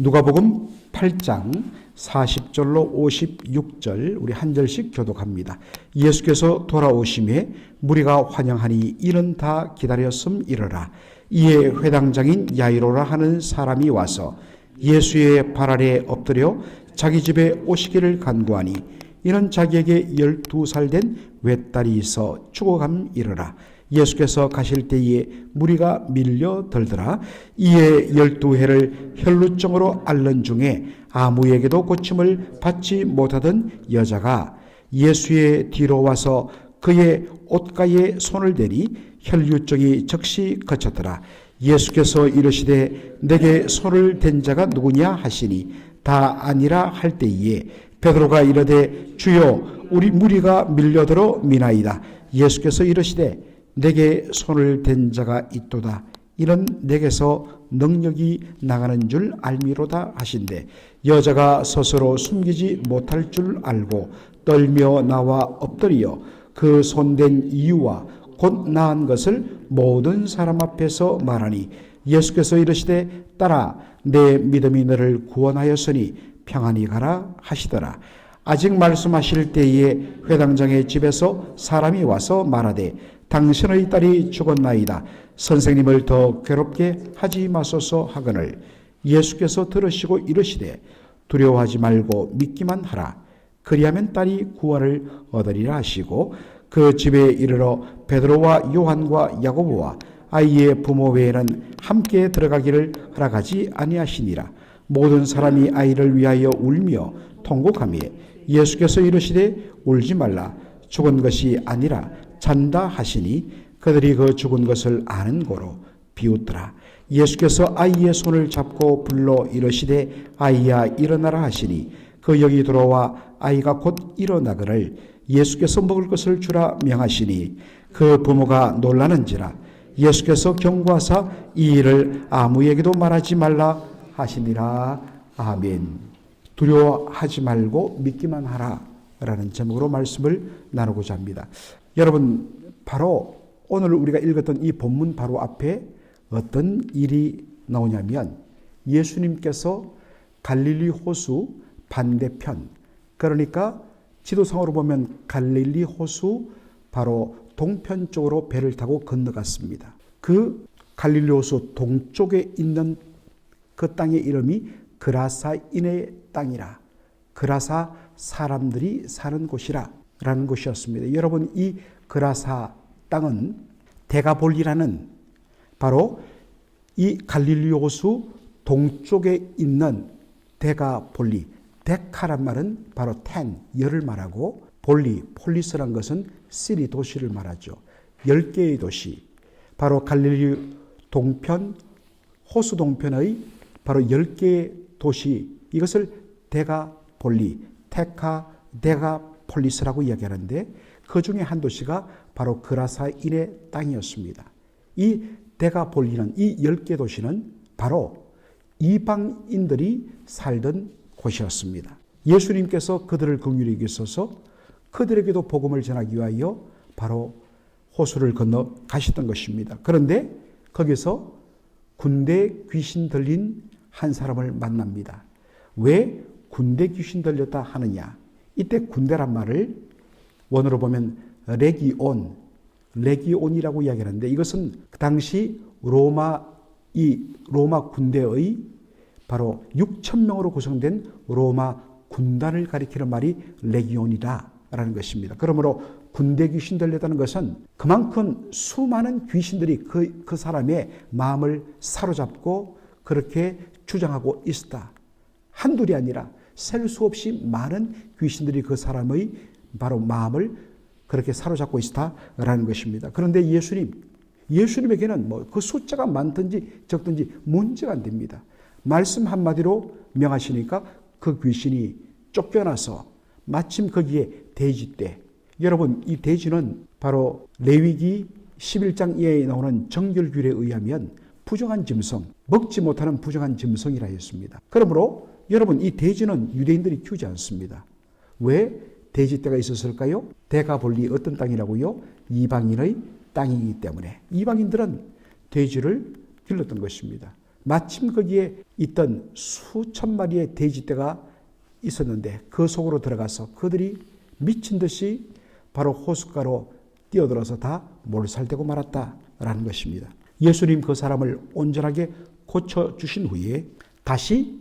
누가복음 8장 40절로 56절 우리 한 절씩 교독합니다. 예수께서 돌아오심에 무리가 환영하니 이는 다 기다렸음 이르라. 이에 회당장인 야이로라 하는 사람이 와서 예수의 발 아래 엎드려 자기 집에 오시기를 간구하니 이는 자기에게 12살 된 외딸이 있어 죽어감 이르라. 예수께서 가실 때에 무리가 밀려들더라. 이에 12해를 혈루증으로 앓는 중에 아무에게도 고침을 받지 못하던 여자가 예수의 뒤로 와서 그의 옷가에 손을 대니 혈루증이 즉시 그쳤더라. 예수께서 이르시되 내게 손을 댄 자가 누구냐 하시니 다 아니라 할 때에 베드로가 이르되 주여 우리 무리가 밀려들어 미나이다. 예수께서 이르시되 내게 손을 댄 자가 있도다. 이는 내게서 능력이 나가는 줄 알미로다 하신대 여자가 스스로 숨기지 못할 줄 알고 떨며 나와 엎드려 그 손댄 이유와 곧 나은 것을 모든 사람 앞에서 말하니 예수께서 이르시되 딸아 내 믿음이 너를 구원하였으니 평안히 가라 하시더라. 아직 말씀하실 때에 회당장의 집에서 사람이 와서 말하되 당신의 딸이 죽었나이다. 선생님을 더 괴롭게 하지 마소서 하거늘 예수께서 들으시고 이르시되 두려워하지 말고 믿기만 하라. 그리하면 딸이 구원을 얻으리라 하시고 그 집에 이르러 베드로와 요한과 야고보와 아이의 부모 외에는 함께 들어가기를 허락하지 아니하시니라. 모든 사람이 아이를 위하여 울며 통곡하며 예수께서 이르시되 울지 말라. 죽은 것이 아니라 잔다 하시니 그들이 그 죽은 것을 아는 고로 비웃더라. 예수께서 아이의 손을 잡고 불러 이르시되 아이야 일어나라 하시니 그 여기 들어와 아이가 곧 일어나거늘 예수께서 먹을 것을 주라 명하시니 그 부모가 놀라는지라. 예수께서 경고하사 이 일을 아무에게도 말하지 말라 하시니라. 아멘. 두려워하지 말고 믿기만 하라 라는 제목으로 말씀을 나누고자 합니다. 여러분, 바로 오늘 우리가 읽었던 이 본문 바로 앞에 어떤 일이 나오냐면 예수님께서 갈릴리 호수 반대편, 그러니까 지도상으로 보면 갈릴리 호수 바로 동편 쪽으로 배를 타고 건너갔습니다. 그 갈릴리 호수 동쪽에 있는 그 땅의 이름이 그라사인의 땅이라, 그라사 사람들이 사는 곳이라 라는 곳이었습니다. 여러분, 이 그라사 땅은 데가볼리라는 바로 이 갈릴리 호수 동쪽에 있는 데가볼리, 데카란 말은 바로 10, 열을 말하고 볼리, 폴리스란 것은 시리, 도시를 말하죠. 10개의 도시, 바로 갈릴리 동편, 호수 동편의 바로 10개의 도시, 이것을 데가볼리, 데가폴리스라고 이야기하는데 그 중에 한 도시가 바로 그라사인의 땅이었습니다. 이 데가볼리는, 이 10개 도시는 바로 이방인들이 살던 곳이었습니다. 예수님께서 그들을 긍휼히 여기셔서 그들에게도 복음을 전하기 위하여 바로 호수를 건너 가셨던 것입니다. 그런데 거기서 군대 귀신 들린 한 사람을 만납니다. 왜 군대 귀신 들렸다 하느냐? 이때 군대란 말을 원어로 보면 레기온이라고 이야기하는데 이것은 그 당시 로마 군대의 바로 6,000명으로 구성된 로마 군단을 가리키는 말이 레기온이다라는 것입니다. 그러므로 군대 귀신 들렸다는 것은 그만큼 수많은 귀신들이 그 사람의 마음을 사로잡고 그렇게 주장하고 있었다. 한둘이 아니라 셀 수 없이 많은 귀신들이 그 사람의 바로 마음을 그렇게 사로잡고 있었다라는 것입니다. 그런데 예수님에게는 뭐 그 숫자가 많든지 적든지 문제가 안 됩니다. 말씀 한마디로 명하시니까 그 귀신이 쫓겨나서 마침 거기에 돼지떼, 여러분 이 돼지는 바로 레위기 11장 이하에 나오는 정결규례에 의하면 부정한 짐승, 먹지 못하는 부정한 짐승이라 했습니다. 그러므로 여러분 이 돼지는 유대인들이 키우지 않습니다. 왜 돼지떼가 있었을까요? 데가볼리 어떤 땅이라고요? 이방인의 땅이기 때문에 이방인들은 돼지를 길렀던 것입니다. 마침 거기에 있던 수천 마리의 돼지떼가 있었는데 그 속으로 들어가서 그들이 미친 듯이 바로 호숫가로 뛰어들어서 다 몰살되고 말았다라는 것입니다. 예수님 그 사람을 온전하게 고쳐주신 후에 다시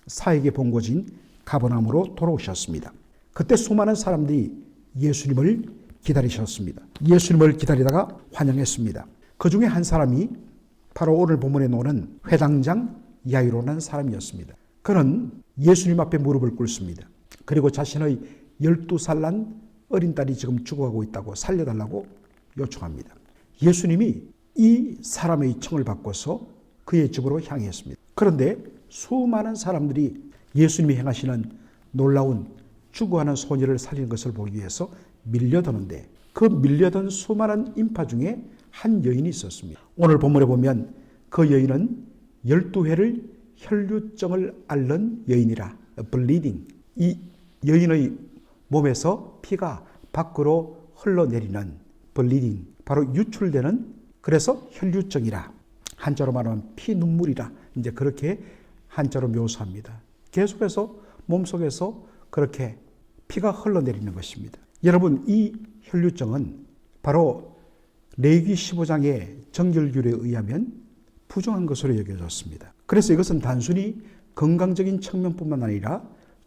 사역의 본거지인 가버나움으로 돌아오셨습니다. 그때 수많은 사람들이 예수님을 기다리셨습니다. 예수님을 기다리다가 환영했습니다. 그 중에 한 사람이 바로 오늘 본문에 나오는 회당장 야이로라는 사람이었습니다. 그는 예수님 앞에 무릎을 꿇습니다. 그리고 자신의 12살 난 어린 딸이 지금 죽어가고 있다고 살려달라고 요청합니다. 예수님이 이 사람의 청을 받고서 그의 집으로 향했습니다. 그런데 수많은 사람들이 예수님이 행하시는 놀라운 죽어가는 소녀를 살리는 것을 보기 위해서 밀려드는데 그 밀려든 수많은 인파 중에 한 여인이 있었습니다. 오늘 본문에 보면 그 여인은 12회를 혈류증을 앓는 여인이라 bleeding. 이 여인의 몸에서 피가 밖으로 흘러내리는 bleeding. 바로 유출되는 그래서 혈류증이라 한자로 말하면 피눈물이라 이제 그렇게 한자로 묘사합니다. 계속해서 몸속에서 그렇게 피가 흘러내리는 것입니다. 여러분 이 혈류증은 바로 레위기 15장의 정결규례에 의하면 부정한 것으로 여겨졌습니다. 그래서 이것은 단순히 건강적인 측면뿐만 아니라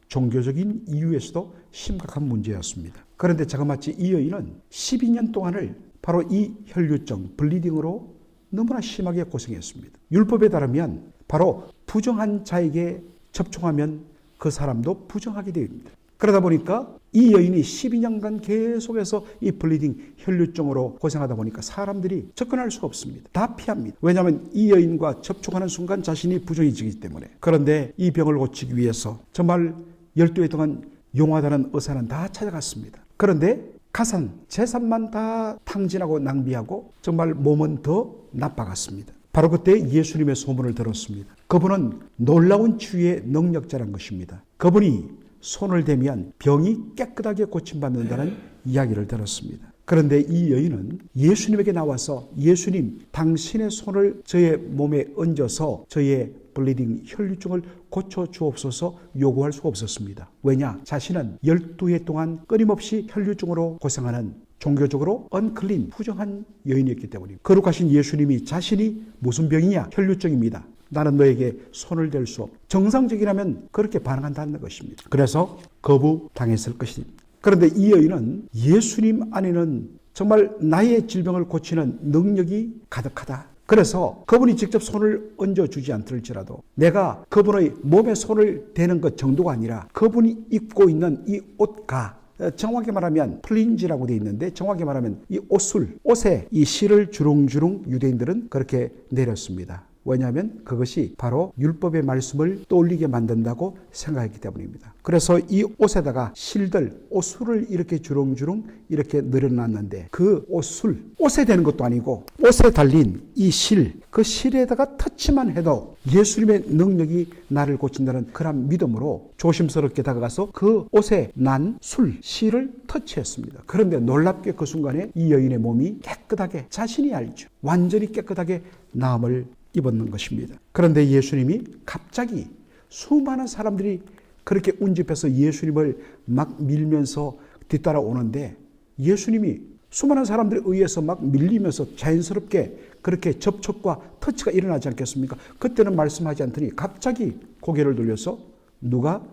종교적인 이유에서도 심각한 문제였습니다. 그런데 자그마치 이 여인은 12년 동안을 바로 이 혈류증, 블리딩으로 너무나 심하게 고생했습니다. 율법에 따르면 바로 부정한 자에게 접촉하면 그 사람도 부정하게 됩니다. 그러다 보니까 이 여인이 12년간 계속해서 이 블리딩 혈류증으로 고생하다 보니까 사람들이 접근할 수가 없습니다. 다 피합니다. 왜냐하면 이 여인과 접촉하는 순간 자신이 부정해지기 때문에. 그런데 이 병을 고치기 위해서 정말 12회 동안 용하다는 의사는 다 찾아갔습니다. 그런데 가산, 재산만 다 탕진하고 낭비하고 정말 몸은 더 나빠갔습니다. 바로 그때 예수님의 소문을 들었습니다. 그분은 놀라운 치유의 능력자란 것입니다. 그분이 손을 대면 병이 깨끗하게 고침받는다는 이야기를 들었습니다. 그런데 이 여인은 예수님에게 나와서 예수님 당신의 손을 저의 몸에 얹어서 저의 블리딩 혈류증을 고쳐주옵소서 요구할 수가 없었습니다. 왜냐? 자신은 12해 동안 끊임없이 혈류증으로 고생하는 종교적으로 언클린 부정한 여인이었기 때문입니다. 거룩하신 예수님이 자신이 무슨 병이냐? 혈류증입니다. 나는 너에게 손을 댈 수 없. 정상적이라면 그렇게 반응한다는 것입니다. 그래서 거부당했을 것입니다. 그런데 이 여인은 예수님 안에는 정말 나의 질병을 고치는 능력이 가득하다. 그래서 그분이 직접 손을 얹어주지 않더라도 내가 그분의 몸에 손을 대는 것 정도가 아니라 그분이 입고 있는 이 옷가 정확히 말하면 플린지라고 되어 있는데 정확히 말하면 이 옷에 이 실을 주렁주렁 유대인들은 그렇게 내렸습니다. 왜냐하면 그것이 바로 율법의 말씀을 떠올리게 만든다고 생각했기 때문입니다. 그래서 이 옷에다가 실들, 옷술을 이렇게 주렁주렁 이렇게 늘어놨는데 그 옷에 대는 것도 아니고 옷에 달린 이 실, 그 실에다가 터치만 해도 예수님의 능력이 나를 고친다는 그런 믿음으로 조심스럽게 다가가서 그 옷에 난 실을 터치했습니다. 그런데 놀랍게 그 순간에 이 여인의 몸이 깨끗하게 자신이 알죠. 완전히 깨끗하게 나음을 입었는 것입니다. 그런데 예수님이 갑자기 수많은 사람들이 그렇게 운집해서 예수님을 막 밀면서 뒤따라 오는데 예수님이 수많은 사람들에 의해서 막 밀리면서 자연스럽게 그렇게 접촉과 터치가 일어나지 않겠습니까? 그때는 말씀하지 않더니 갑자기 고개를 돌려서 누가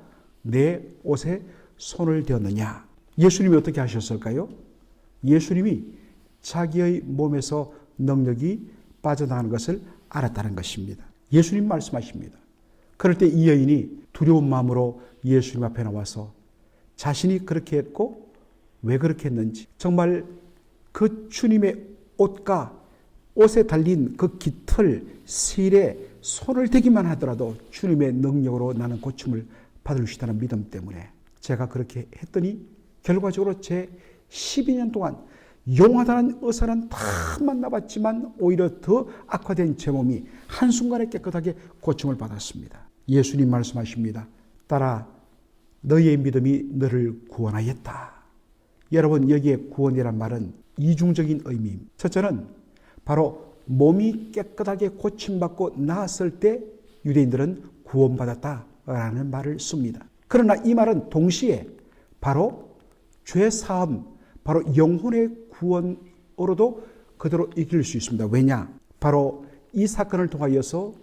내 옷에 손을 대었느냐? 예수님이 어떻게 하셨을까요? 예수님이 자기의 몸에서 능력이 빠져나가는 것을 알았다는 것입니다. 예수님 말씀하십니다. 그럴 때 이 여인이 두려운 마음으로 예수님 앞에 나와서 자신이 그렇게 했고 왜 그렇게 했는지 정말 그 주님의 옷과 옷에 달린 그 깃털 실에 손을 대기만 하더라도 주님의 능력으로 나는 고침을 받을 수 있다는 믿음 때문에 제가 그렇게 했더니 결과적으로 제 12년 동안 용하다는 의사는 다 만나봤지만 오히려 더 악화된 제 몸이 한순간에 깨끗하게 고침을 받았습니다. 예수님 말씀하십니다. 딸아, 너의 믿음이 너를 구원하였다. 여러분 여기에 구원이란 말은 이중적인 의미입니다. 첫째는 바로 몸이 깨끗하게 고침받고 나았을 때 유대인들은 구원받았다라는 말을 씁니다. 그러나 이 말은 동시에 바로 죄 사함, 바로 영혼의 구원으로도 그대로 이길 수 있습니다. 왜냐? 바로 이 사건을 통하여서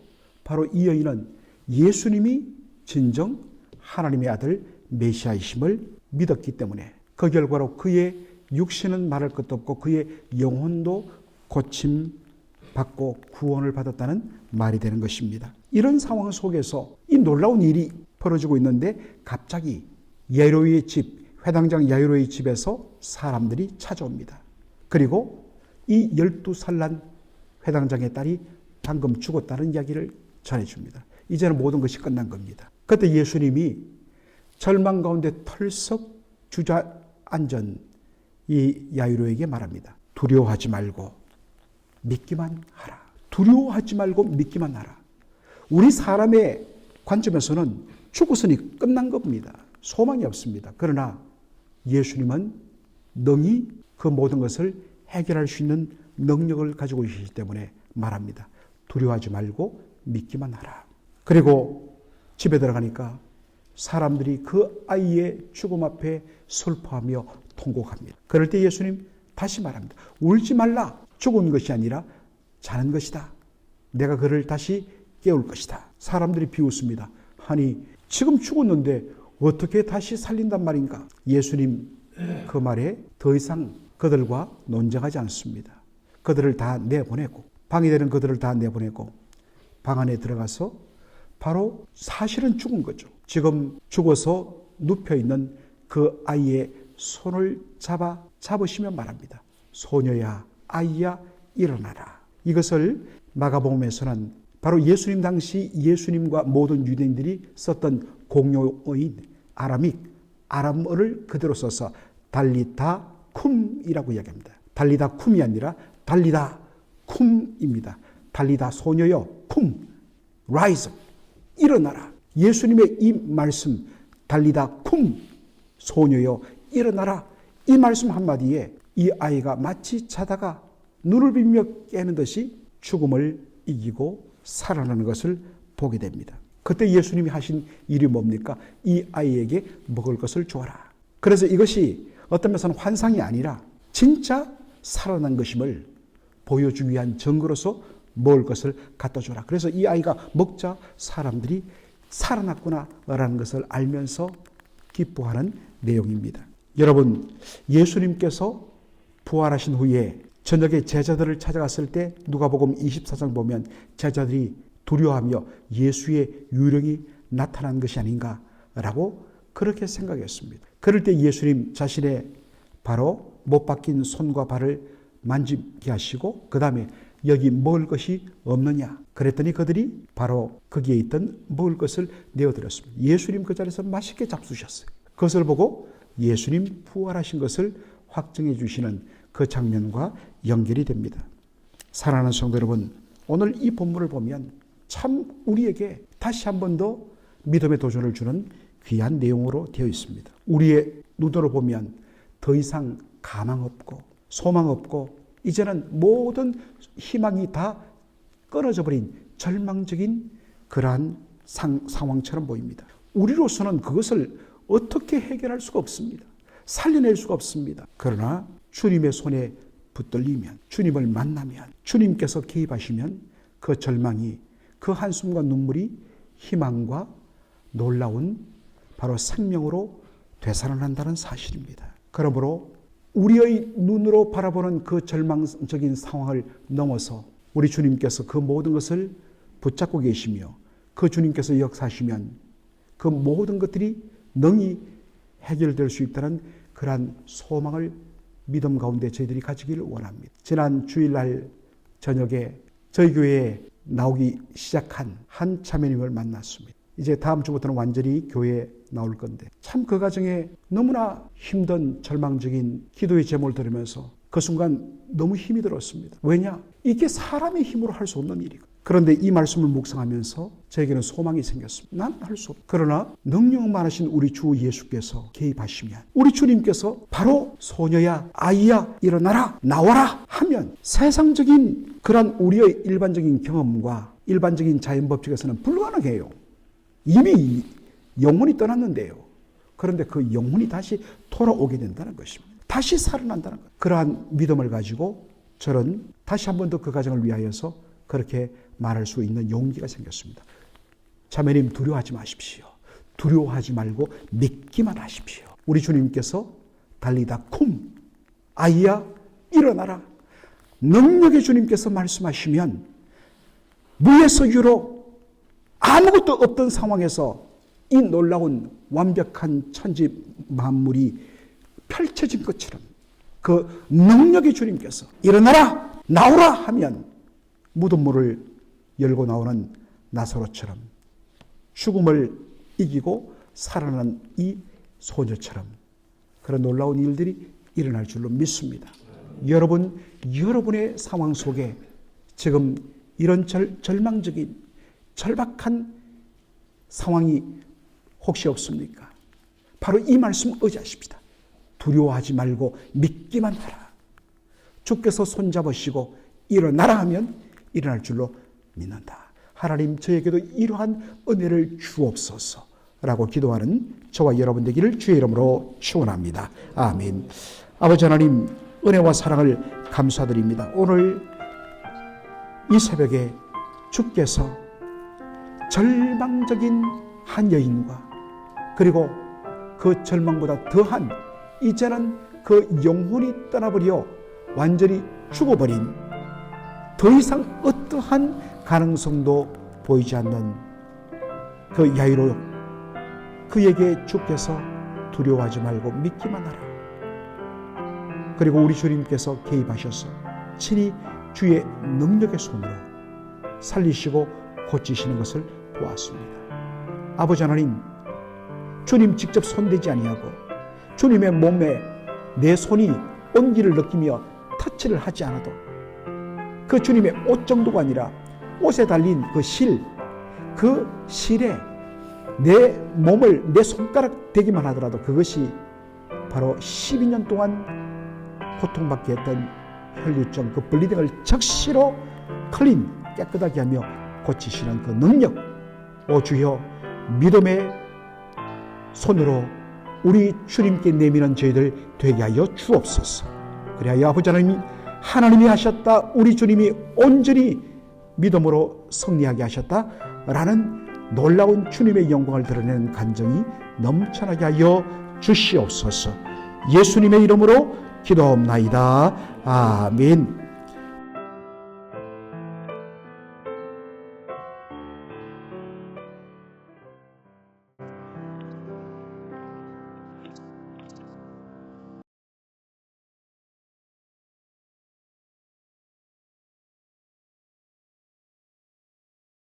바로 이 여인은 예수님이 진정 하나님의 아들 메시아이심을 믿었기 때문에 그 결과로 그의 육신은 말할 것도 없고 그의 영혼도 고침받고 구원을 받았다는 말이 되는 것입니다. 이런 상황 속에서 이 놀라운 일이 벌어지고 있는데 갑자기 야이로의 집, 회당장 야이로의 집에서 사람들이 찾아옵니다. 그리고 이 12살 난 회당장의 딸이 방금 죽었다는 이야기를 전해줍니다. 이제는 모든 것이 끝난 겁니다. 그때 예수님이 절망 가운데 털썩 주저앉은 이 야이로에게 말합니다. 두려워하지 말고 믿기만 하라. 두려워하지 말고 믿기만 하라. 우리 사람의 관점에서는 죽었으니 끝난 겁니다. 소망이 없습니다. 그러나 예수님은 능히 그 모든 것을 해결할 수 있는 능력을 가지고 계시기 때문에 말합니다. 두려워하지 말고 믿기만 하라. 그리고 집에 들어가니까 사람들이 그 아이의 죽음 앞에 슬퍼하며 통곡합니다. 그럴 때 예수님 다시 말합니다. 울지 말라. 죽은 것이 아니라 자는 것이다. 내가 그를 다시 깨울 것이다. 사람들이 비웃습니다. 아니 지금 죽었는데 어떻게 다시 살린단 말인가? 예수님 그 말에 더 이상 그들과 논쟁하지 않습니다. 그들을 다 내보내고 방이 되는 그들을 다 내보내고 방 안에 들어가서 바로 사실은 죽은 거죠. 지금 죽어서 눕혀있는 그 아이의 손을 잡으시며 말합니다. 소녀야, 아이야, 일어나라. 이것을 마가복음에서는 바로 예수님 당시 예수님과 모든 유대인들이 썼던 공용어인 아람어를 그대로 써서 달리다 쿰이라고 이야기합니다. 달리다 쿰이 아니라 달리다 쿰입니다. 달리다 소녀여 쿰 rise 일어나라. 예수님의 이 말씀 달리다 쿰 소녀여 일어나라. 이 말씀 한마디에 이 아이가 마치 자다가 눈을 비비며 깨는 듯이 죽음을 이기고 살아나는 것을 보게 됩니다. 그때 예수님이 하신 일이 뭡니까? 이 아이에게 먹을 것을 주어라. 그래서 이것이 어떤 면에서는 환상이 아니라 진짜 살아난 것임을 보여주기 위한 증거로서 먹을 것을 갖다 주라. 그래서 이 아이가 먹자 사람들이 살아났구나라는 것을 알면서 기뻐하는 내용입니다. 여러분, 예수님께서 부활하신 후에 저녁에 제자들을 찾아갔을 때 누가복음 24장 보면 제자들이 두려워하며 예수의 유령이 나타난 것이 아닌가라고 그렇게 생각했습니다. 그럴 때 예수님 자신의 바로 못 박힌 손과 발을 만지게 하시고 그 다음에 여기 먹을 것이 없느냐 그랬더니 그들이 바로 거기에 있던 먹을 것을 내어드렸습니다. 예수님 그 자리에서 맛있게 잡수셨어요. 그것을 보고 예수님 부활하신 것을 확증해 주시는 그 장면과 연결이 됩니다. 사랑하는 성도 여러분, 오늘 이 본문을 보면 참 우리에게 다시 한 번 더 믿음의 도전을 주는 귀한 내용으로 되어 있습니다. 우리의 눈으로 보면 더 이상 가망 없고 소망 없고 이제는 모든 희망이 다 끊어져 버린 절망적인 그러한 상황처럼 보입니다. 우리로서는 그것을 어떻게 해결할 수가 없습니다. 살려낼 수가 없습니다. 그러나 주님의 손에 붙들리면, 주님을 만나면, 주님께서 개입하시면 그 절망이, 그 한숨과 눈물이 희망과 놀라운 바로 생명으로 되살아난다는 사실입니다. 그러므로 우리의 눈으로 바라보는 그 절망적인 상황을 넘어서 우리 주님께서 그 모든 것을 붙잡고 계시며 그 주님께서 역사하시면 그 모든 것들이 능히 해결될 수 있다는 그러한 소망을 믿음 가운데 저희들이 가지기를 원합니다. 지난 주일날 저녁에 저희 교회에 나오기 시작한 한 자매님을 만났습니다. 이제 다음 주부터는 완전히 교회에 나올 건데 참 그 과정에 너무나 힘든 절망적인 기도의 제목을 들으면서 그 순간 너무 힘이 들었습니다. 왜냐? 이게 사람의 힘으로 할 수 없는 일이고. 그런데 이 말씀을 묵상하면서 저에게는 소망이 생겼습니다. 난 할 수 없다. 그러나 능력 많으신 우리 주 예수께서 개입하시면, 우리 주님께서 바로 소녀야, 아이야, 일어나라, 나와라 하면 세상적인 그런 우리의 일반적인 경험과 일반적인 자연법칙에서는 불가능해요. 이미 영혼이 떠났는데요. 그런데 그 영혼이 다시 돌아오게 된다는 것입니다. 다시 살아난다는 것. 그러한 믿음을 가지고 저는 다시 한 번 더 그 가정을 위하여서 그렇게 말할 수 있는 용기가 생겼습니다. 자매님, 두려워하지 마십시오. 두려워하지 말고 믿기만 하십시오. 우리 주님께서 달리다 쿰, 아이야 일어나라. 능력의 주님께서 말씀하시면 무에서 유로 아무것도 없던 상황에서 이 놀라운 완벽한 천지 만물이 펼쳐진 것처럼 그 능력의 주님께서 일어나라, 나오라 하면 무덤문을 열고 나오는 나사로처럼 죽음을 이기고 살아난 이 소녀처럼 그런 놀라운 일들이 일어날 줄로 믿습니다. 여러분, 여러분의 상황 속에 지금 이런 절망적인 절박한 상황이 혹시 없습니까? 바로 이 말씀 의지하십시다. 두려워하지 말고 믿기만 하라. 주께서 손잡으시고 일어나라 하면 일어날 줄로 믿는다. 하나님, 저에게도 이러한 은혜를 주옵소서라고 기도하는 저와 여러분 되기를 주의 이름으로 축원합니다. 아멘. 아버지 하나님, 은혜와 사랑을 감사드립니다. 오늘 이 새벽에 주께서 절망적인 한 여인과 그리고 그 절망보다 더한 이제는 그 영혼이 떠나버려 완전히 죽어버린 더 이상 어떠한 가능성도 보이지 않는 그 야이로 그에게 주께서 두려워하지 말고 믿기만 하라. 그리고 우리 주님께서 개입하셔서 친히 주의 능력의 손으로 살리시고 고치시는 것을 보았습니다. 아버지 하나님, 주님 직접 손대지 아니하고 주님의 몸에 내 손이 온기를 느끼며 터치를 하지 않아도 그 주님의 옷 정도가 아니라 옷에 달린 그 실에 내 몸을 내 손가락 대기만 하더라도 그것이 바로 12년 동안 고통받게 했던 혈류증 그 블리딩을 즉시로 클린 깨끗하게 하며 고치시는 그 능력, 오 주여, 믿음의 손으로 우리 주님께 내미는 저희들 되게 하여 주옵소서. 그래야 아버지 하나님이 하셨다, 우리 주님이 온전히 믿음으로 승리하게 하셨다라는 놀라운 주님의 영광을 드러내는 간증이 넘쳐나게 하여 주시옵소서. 예수님의 이름으로 기도하옵나이다. 아멘.